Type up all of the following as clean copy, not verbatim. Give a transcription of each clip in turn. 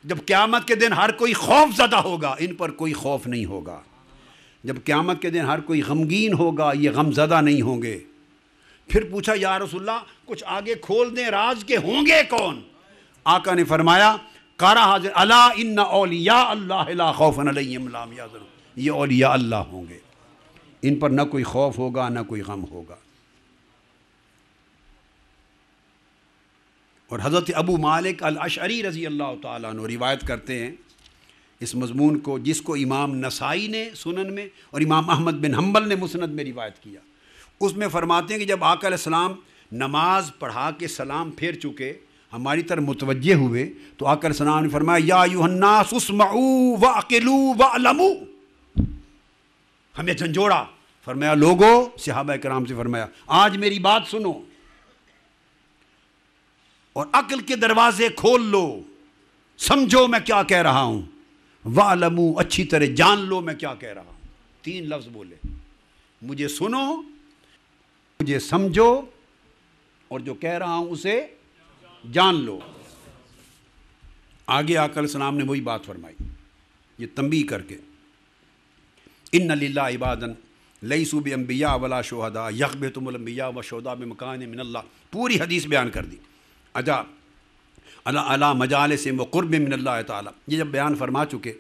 جب قیامت کے دن ہر کوئی خوف زدہ ہوگا، ان پر کوئی خوف نہیں ہوگا۔ جب قیامت کے دن ہر کوئی غمگین ہوگا، یہ غم زدہ نہیں ہوں گے۔ پھر پوچھا یا رسول اللہ کچھ آگے کھول دیں راز کے ہوں گے کون؟ آقا نے فرمایا قارا حاضر الا ان اولیاء اللہ لا خوف علیہم ولا هم يحزنون، یہ اولیاء اللہ ہوں گے، ان پر نہ کوئی خوف ہوگا نہ کوئی غم ہوگا۔ اور حضرت ابو مالک الاشعری رضی اللہ تعالیٰ عنہ روایت کرتے ہیں اس مضمون کو، جس کو امام نسائی نے سنن میں اور امام احمد بن حنبل نے مسند میں روایت کیا۔ اس میں فرماتے ہیں کہ جب آقا علیہ السلام نماز پڑھا کے سلام پھیر چکے، ہماری طرف متوجہ ہوئے، تو آقا علیہ السلام نے فرمایا یا ایھا الناس اسمعوا واعقلوا واعلموا، ہمیں جھنجھوڑا، فرمایا لوگو، صحابہ کرام سے فرمایا آج میری بات سنو اور عقل کے دروازے کھول لو، سمجھو میں کیا کہہ رہا ہوں، وَعْلَمُوا، اچھی طرح جان لو میں کیا کہہ رہا ہوں۔ 3 لفظ بولے، مجھے سنو، مجھے سمجھو، اور جو کہہ رہا ہوں اسے جان لو۔ آگے آقا علیہ السلام نے وہی بات فرمائی، یہ تنبیہ کر کے ان للہ عبادا لیسوا بانبیاء ولا شہداء یغبطهم الانبیاء والشہداء بمکان من اللہ، پوری حدیث بیان کر دی۔ اجا علی مجالس وقرب من اللہ تعالیٰ، یہ جب بیان فرما چکے،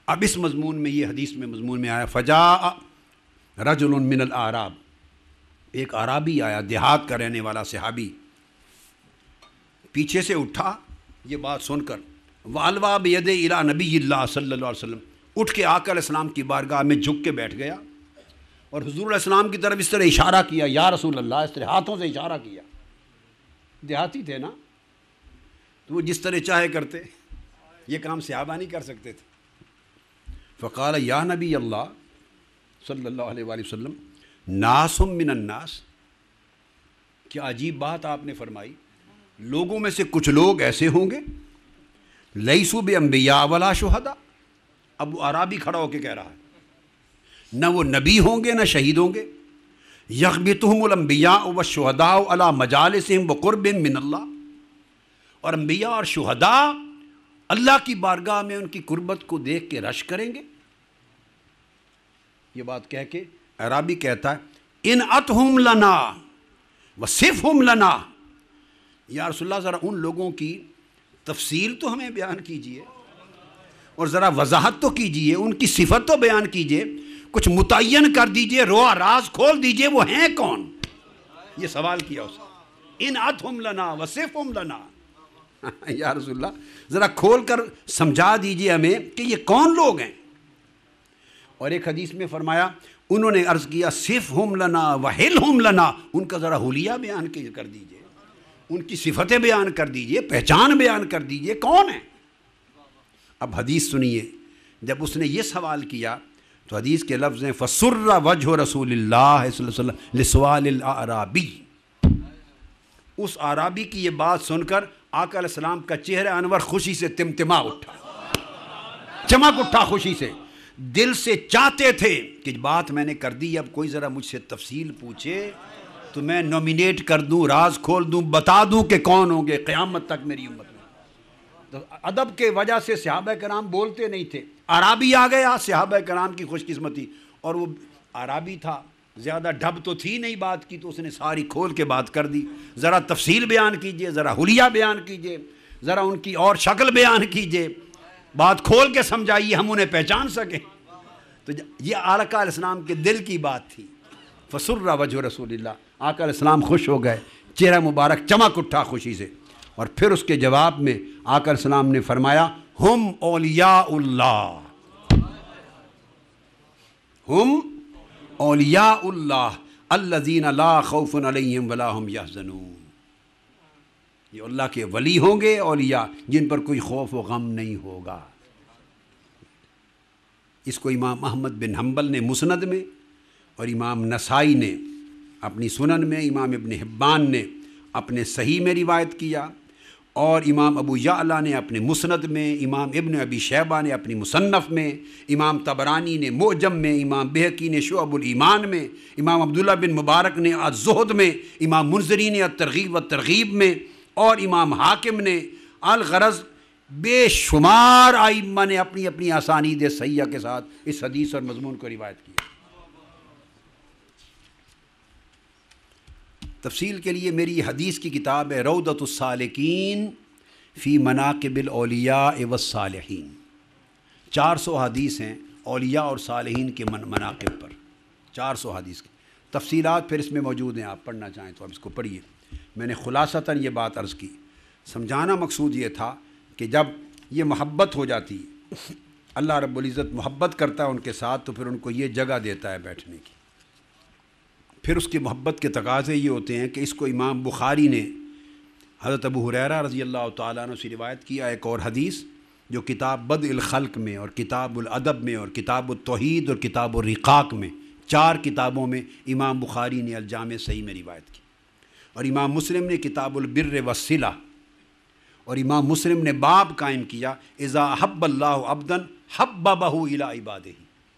اب اس مضمون میں یہ حدیث میں مضمون میں آیا فجاء رجل من الاعراب، ایک اعرابی آیا، دیہات کا رہنے والا صحابی، پیچھے سے اٹھا یہ بات سن کر، والوا بید الی نبی اللہ صلی اللہ علیہ وسلم، اٹھ کے آقا علیہ السلام کی بارگاہ میں جھک کے بیٹھ گیا اور حضور علیہ السلام کی طرف اس طرح اشارہ کیا، یا رسول اللہ، اس طرح ہاتھوں سے اشارہ کیا۔ دیہاتی تھے نا، تو وہ جس طرح چاہے کرتے، یہ کام صحابہ نہیں کر سکتے تھے۔ فقال یا نبی اللہ صلی اللہ علیہ وآلہ وسلم ناس من الناس، کیا عجیب بات آپ نے فرمائی، لوگوں میں سے کچھ لوگ ایسے ہوں گے لیسوا بانبیاء ولا شہداء، اب وہ عربی کھڑا ہو کے کہہ رہا ہے، نہ وہ نبی ہوں گے نہ شہید ہوں گے، یغبطهم الانبیاء والشہداء علی مجالسہم وقرب من اللہ، اور انبیاء اور شہداء اللہ کی بارگاہ میں ان کی قربت کو دیکھ کے رش کریں گے۔ یہ بات کہہ کے اعرابی کہتا ہے انعتہم لنا وصفہم لنا، یا رسول اللہ ذرا ان لوگوں کی تفصیل تو ہمیں بیان کیجئے اور ذرا وضاحت تو کیجئے، ان کی صفت تو بیان کیجئے، کچھ متعین کر دیجئے، روا راز کھول دیجئے، وہ ہیں کون؟ یہ سوال کیا اس نے، انعتہم لنا وصفہم لنا، یا رسول اللہ ذرا کھول کر سمجھا دیجئے ہمیں کہ یہ کون لوگ ہیں۔ اور ایک حدیث میں فرمایا، انہوں نے عرض کیا صفہم لنا وحلہم لنا، ان کا ذرا حلیہ بیان کر دیجئے، ان کی صفتیں بیان کر دیجئے، پہچان بیان کر دیجئے، کون ہیں؟ اب حدیث سنیے، جب اس نے یہ سوال کیا تو حدیث کے لفظ ہیں فسر وجہ رسول اللہ صلی اللہ علیہ وسلم لسوال الاعرابی، اس اعرابی کی یہ بات سن کر آقا علیہ السلام کا چہرہ انور خوشی سے تمتما اٹھا، چمک اٹھا خوشی سے، دل سے چاہتے تھے کہ بات میں نے کر دی، اب کوئی ذرا مجھ سے تفصیل پوچھے تو میں نومینیٹ کر دوں، راز کھول دوں، بتا دوں کہ کون ہوں گے قیامت تک میری امت میں۔ تو ادب کے وجہ سے صحابہ کرام بولتے نہیں تھے، عربی آ گیا، صحابہ کرام کی خوش قسمتی، اور وہ عربی تھا، زیادہ ڈھب تو تھی نہیں بات کی، تو اس نے ساری کھول کے بات کر دی، ذرا تفصیل بیان کیجئے، ذرا حلیہ بیان کیجئے، ذرا ان کی اور شکل بیان کیجئے، بات کھول کے سمجھائیے ہم انہیں پہچان سکیں۔ تو یہ آقا علیہ السلام کے دل کی بات تھی، فسر وجہ رسول اللہ، آقا علیہ السلام خوش ہو گئے، چہرہ مبارک چمک اٹھا خوشی سے، اور پھر اس کے جواب میں آقا علیہ السلام نے فرمایا ہم اولیاء اللہ، ہم اولیاء اللہ الذین لا خوف علیہم ولا هم یحزنون، یہ اللہ کے ولی ہوں گے، اولیاء جن پر کوئی خوف و غم نہیں ہوگا۔ اس کو امام احمد بن حنبل نے مسند میں، اور امام نسائی نے اپنی سنن میں، امام ابن حبان نے اپنے صحیح میں روایت کیا، اور امام ابو یعلا نے اپنے مسند میں، امام ابن ابی شیبہ نے اپنی مصنف میں، امام طبرانی نے معجم میں، امام بہقی نے شعب الایمان میں، امام عبداللہ بن مبارک نے الزہد میں، امام منذری نے الترغیب والترغیب میں، اور امام حاکم نے الغرض بے شمار ائمہ نے اپنی اپنی اسانید صحیحہ کے ساتھ اس حدیث اور مضمون کو روایت کیا۔ تفصیل کے لیے میری حدیث کی کتاب ہے روضۃ السالکین فی مناقب الاولیاء والصالحین، 400 حدیث ہیں اولیاء اور صالحین کے مناقب پر، 400 حدیث کی تفصیلات پھر اس میں موجود ہیں، آپ پڑھنا چاہیں تو آپ اس کو پڑھیے۔ میں نے خلاصتاً یہ بات عرض کی، سمجھانا مقصود یہ تھا کہ جب یہ محبت ہو جاتی ہے، اللہ رب العزت محبت کرتا ہے ان کے ساتھ، تو پھر ان کو یہ جگہ دیتا ہے بیٹھنے کی۔ پھر اس کی محبت کے تقاضے یہ ہوتے ہیں کہ اس کو امام بخاری نے حضرت ابو ہریرہ رضی اللہ تعالیٰ عنہ سے روایت کیا ایک اور حدیث، جو کتاب بدء الخلق میں اور کتاب الادب میں اور کتاب التوحید اور کتاب الرقاق میں، 4 کتابوں میں امام بخاری نے الجامع صحیح میں روایت کی، اور امام مسلم نے کتاب البر والصلہ، اور امام مسلم نے باب قائم کیا اذا احب اللہ عبدا حببہ الی عبادہ،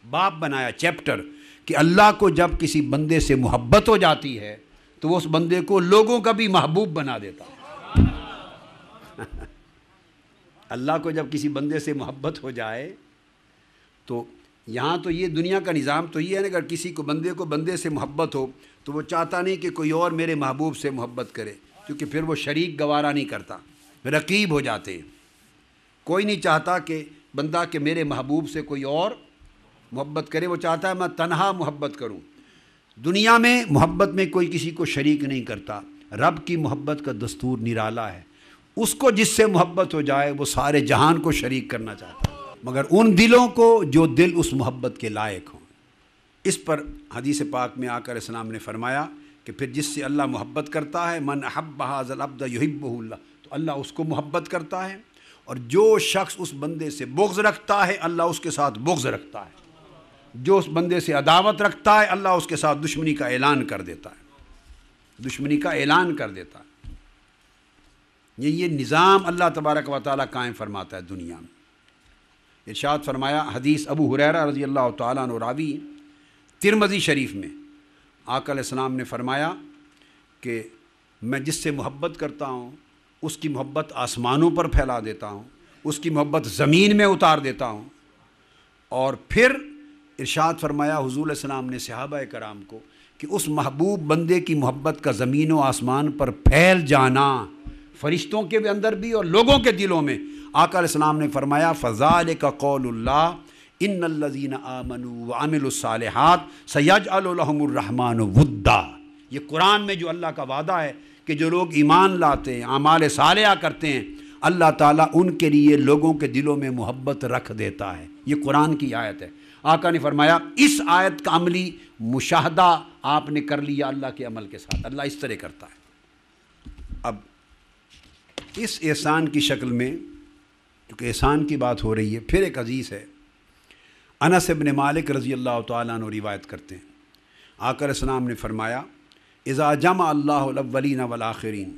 باب بنایا، چیپٹر، کہ اللہ کو جب کسی بندے سے محبت ہو جاتی ہے تو وہ اس بندے کو لوگوں کا بھی محبوب بنا دیتا ہے۔ اللہ کو جب کسی بندے سے محبت ہو جائے تو یہاں تو یہ دنیا کا نظام تو یہ ہے نا، اگر کسی کو بندے سے محبت ہو تو وہ چاہتا نہیں کہ کوئی اور میرے محبوب سے محبت کرے، کیونکہ پھر وہ شریک گوارا نہیں کرتا، رقیب ہو جاتے ہیں۔ کوئی نہیں چاہتا کہ بندہ کہ میرے محبوب سے کوئی اور محبت کرے، وہ چاہتا ہے میں تنہا محبت کروں۔ دنیا میں محبت میں کوئی کسی کو شریک نہیں کرتا، رب کی محبت کا دستور نرالا ہے، اس کو جس سے محبت ہو جائے وہ سارے جہان کو شریک کرنا چاہتا ہے، مگر ان دلوں کو جو دل اس محبت کے لائق ہوں۔ اس پر حدیث پاک میں آقا علیہ السلام نے فرمایا کہ پھر جس سے اللہ محبت کرتا ہے، من احب ھذا العبد یحبہ اللہ، تو اللہ اس کو محبت کرتا ہے، اور جو شخص اس بندے سے بغض رکھتا ہے اللہ اس کے ساتھ بغض رکھتا ہے، جو اس بندے سے عداوت رکھتا ہے اللہ اس کے ساتھ دشمنی کا اعلان کر دیتا ہے، دشمنی کا اعلان کر دیتا ہے۔ یہ نظام اللہ تبارک و تعالیٰ قائم فرماتا ہے دنیا میں۔ ارشاد فرمایا، حدیث ابو ہریرہ رضی اللہ تعالیٰ عنہ راوی، ترمذی شریف میں، آقا علیہ السلام نے فرمایا کہ میں جس سے محبت کرتا ہوں اس کی محبت آسمانوں پر پھیلا دیتا ہوں، اس کی محبت زمین میں اتار دیتا ہوں۔ اور پھر ارشاد فرمایا حضور علیہ السلام نے صحابہ کرام کو کہ اس محبوب بندے کی محبت کا زمین و آسمان پر پھیل جانا، فرشتوں کے بھی اندر بھی اور لوگوں کے دلوں میں۔ آقا علیہ السلام نے فرمایا فذالک قول اللہ ان الذین آمنوا وعملوا الصالحات سیجعل لهم الرحمن ودا، یہ قرآن میں جو اللہ کا وعدہ ہے کہ جو لوگ ایمان لاتے ہیں، اعمال صالحہ کرتے ہیں، اللہ تعالیٰ ان کے لیے لوگوں کے دلوں میں محبت رکھ دیتا ہے۔ یہ قرآن کی آیت ہے۔ آقا نے فرمایا اس آیت کا عملی مشاہدہ آپ نے کر لیا اللہ کے عمل کے ساتھ، اللہ اس طرح کرتا ہے۔ اب اس احسان کی شکل میں، کیونکہ احسان کی بات ہو رہی ہے، پھر ایک حدیث ہے، انس بن مالک رضی اللہ تعالیٰ عنہ روایت کرتے ہیں، آقا علیہ السلام نے فرمایا اذا جمع اللہ الاولین والآخرین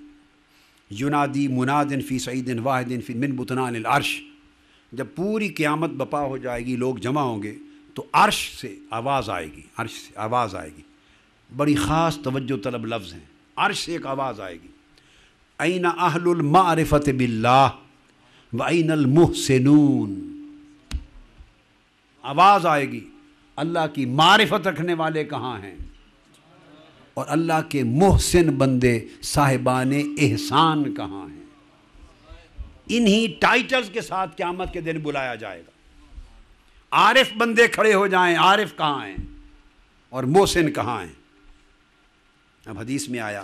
ینادی مناد فی صعید واحد فی من بطنان العرش، جب پوری قیامت بپا ہو جائے گی، لوگ جمع ہوں گے تو عرش سے آواز آئے گی، عرش سے آواز آئے گی، بڑی خاص توجہ طلب لفظ ہیں، عرش سے ایک آواز آئے گی، این اہل المعرفۃ باللہ و این المحسنون، آواز آئے گی اللہ کی معرفت رکھنے والے کہاں ہیں، اور اللہ کے محسن بندے صاحبان احسان کہاں ہیں۔ انہی ٹائٹلز کے ساتھ قیامت کے دن بلایا جائے گا۔ عارف بندے کھڑے ہو جائیں، عارف کہاں ہیں اور محسن کہاں ہیں۔ اب حدیث میں آیا،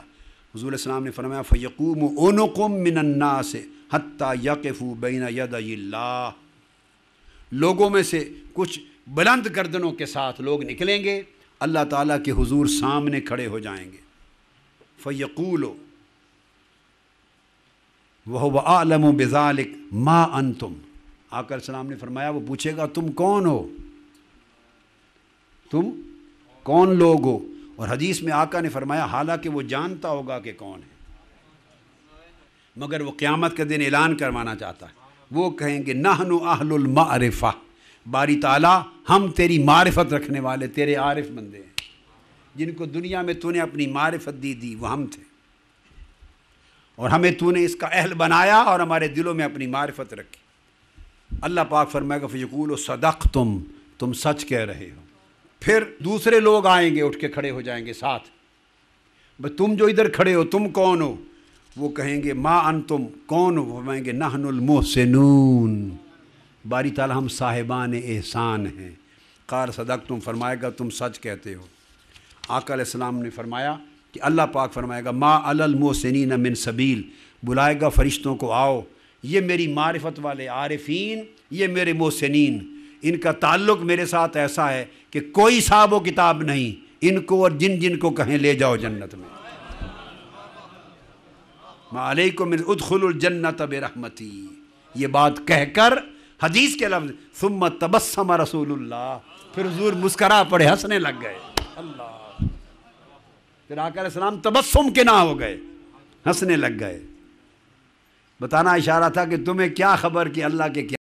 حضور علیہ السلام نے فرمایا فَيَقُومُ أُنُقٌ مِّنَ النَّاسِ حَتَّى يَقِفُوا بَيْنَ يَدَيِ اللَّهِ، لوگوں میں سے کچھ بلند گردنوں کے ساتھ لوگ نکلیں گے، اللہ تعالیٰ کے حضور سامنے کھڑے ہو جائیں گے۔ فَيَقُولُ وَهُوَ أَعْلَمُ بِذَلِكَ مَا أَنْتُمْ، آقا علیہ السلام نے فرمایا وہ پوچھے گا تم کون ہو، تم کون لوگ ہو، اور حدیث میں آقا نے فرمایا حالانکہ وہ جانتا ہوگا کہ کون ہے، مگر وہ قیامت کے دن اعلان کروانا چاہتا ہے۔ وہ کہیں گے نحن اہل المعرفہ، باری تعالیٰ ہم تیری معرفت رکھنے والے، تیرے عارف بندے ہیں، جن کو دنیا میں تو نے اپنی معرفت دی وہ ہم تھے، اور ہمیں تو نے اس کا اہل بنایا اور ہمارے دلوں میں اپنی معرفت رکھی۔ اللہ پاک فرمائے گا فیقول صدقتم، تم سچ کہہ رہے ہو۔ پھر دوسرے لوگ آئیں گے، اٹھ کے کھڑے ہو جائیں گے ساتھ، بھئی تم جو ادھر کھڑے ہو تم کون ہو؟ وہ کہیں گے ما انتم، کون ہو؟ فرمائیں گے نحن المحسنون، باری تعالیٰ ہم صاحبان احسان ہیں۔ قال صدقتم، فرمائے گا تم سچ کہتے ہو۔ آقا علیہ السلام نے فرمایا کہ اللہ پاک فرمائے گا ما علی المحسنین من سبیل، بلائے گا فرشتوں کو، آؤ یہ میری معرفت والے عارفین، یہ میرے محسنین، ان کا تعلق میرے ساتھ ایسا ہے کہ کوئی حساب و کتاب نہیں، ان کو اور جن جن کو کہیں لے جاؤ جنت میں۔ ما علیکم من ادخلوا الجنت برحمتی، یہ بات کہہ کر حدیث کے لفظ ثم تبسم رسول اللہ، پھر حضور مسکرا پڑے، ہنسنے لگ گئے۔ اللہ، پھر آقا علیہ السلام تبسم کے نہ ہو گئے، ہنسنے لگ گئے۔ بتانا اشارہ تھا کہ تمہیں کیا خبر کہ اللہ کے کیا